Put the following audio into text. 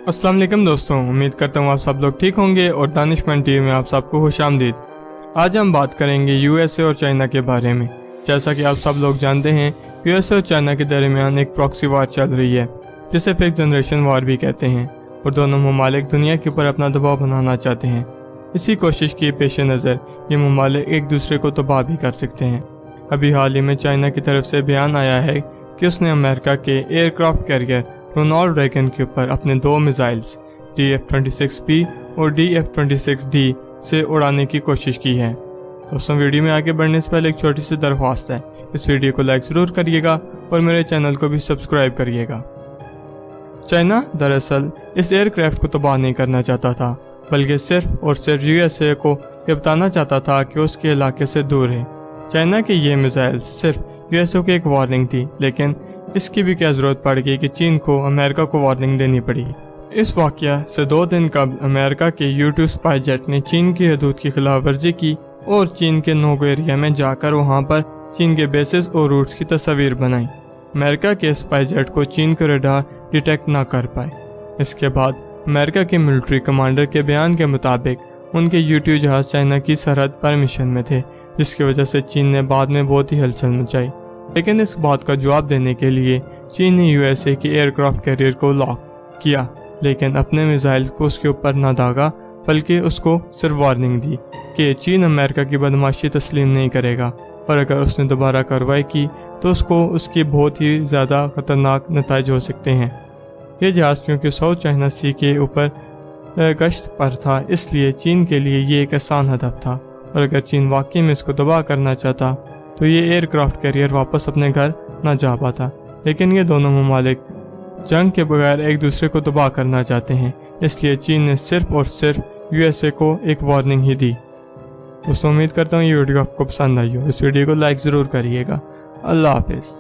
अस्सलाम वालेकुम दोस्तों, उम्मीद करता हूँ आप सब लोग ठीक होंगे और दानिशमंद टीवी में आप सबको खुशामदीद। आज हम बात करेंगे यूएसए और चाइना के बारे में। जैसा कि आप सब लोग जानते हैं, यूएसए और चाइना के दरमियान एक प्रॉक्सी वार चल रही है जिसे फिफ्थ जनरेशन वार भी कहते हैं और दोनों ममालिक दुनिया के ऊपर अपना दबाव बनाना चाहते हैं। इसी कोशिश के पेश नज़र ये ममालिक एक दूसरे को तबाह भी कर सकते हैं। अभी हाल ही में चाइना की तरफ से बयान आया है कि उसने अमेरिका के एयरक्राफ्ट कैरियर रोनाल्ड रेगन के ऊपर अपने 2 मिसाइल्स DF-26B और DF-26D से उड़ाने की कोशिश की है। दोस्तों, वीडियो में आगे बढ़ने से पहले एक छोटी सी दरख्वास्त है, इस वीडियो को लाइक ज़रूर करिएगा और मेरे चैनल को भी सब्सक्राइब करिएगा। चाइना दरअसल इस एयरक्राफ्ट को तबाह नहीं करना चाहता था, बल्कि सिर्फ और सिर्फ यूएसए को ये बताना चाहता था कि उसके इलाके से दूर है। चाइना के ये मिसाइल सिर्फ यूएसए को एक वार्निंग थी, लेकिन इसकी भी क्या ज़रूरत पड़ गई कि चीन को अमेरिका को वार्निंग देनी पड़ी। इस वाक़या से 2 दिन कबल अमेरिका के U-2 स्पाई जेट ने चीन की हदूद की खिलाफ वर्जी की और चीन के नोगो एरिया में जाकर वहां पर चीन के बेसिस और रूट्स की तस्वीर बनाई। अमेरिका के स्पाई जेट को चीन के रडार डिटेक्ट ना कर पाए। इसके बाद अमेरिका के मिलिट्री कमांडर के बयान के मुताबिक उनके U-2 जहाज चाइना की सरहद पर मिशन में थे, जिसकी वजह से चीन ने बाद में बहुत ही हलचल मचाई। लेकिन इस बात का जवाब देने के लिए चीन ने यूएसए के एयरक्राफ्ट कैरियर को लॉक किया, लेकिन अपने मिसाइल को उसके ऊपर न दागा, बल्कि उसको सिर्फ वार्निंग दी कि चीन अमेरिका की बदमाशी तस्लीम नहीं करेगा और अगर उसने दोबारा कार्रवाई की तो उसको उसकी बहुत ही ज़्यादा ख़तरनाक नतीजे हो सकते हैं। ये जहाज़ क्योंकि साउथ चाइना सी के ऊपर गश्त पर था, इसलिए चीन के लिए ये एक आसान हदफ था और अगर चीन वाकई में इसको तबाह करना चाहता तो ये एयरक्राफ्ट कैरियर वापस अपने घर न जा पाता। लेकिन ये दोनों ममालिक जंग के बगैर एक दूसरे को तबाह करना चाहते हैं, इसलिए चीन ने सिर्फ और सिर्फ यूएसए को एक वार्निंग ही दी। दोस्तों, उम्मीद करता हूँ ये वीडियो आपको पसंद आई हो। इस वीडियो को लाइक ज़रूर करिएगा। अल्लाह हाफिज़।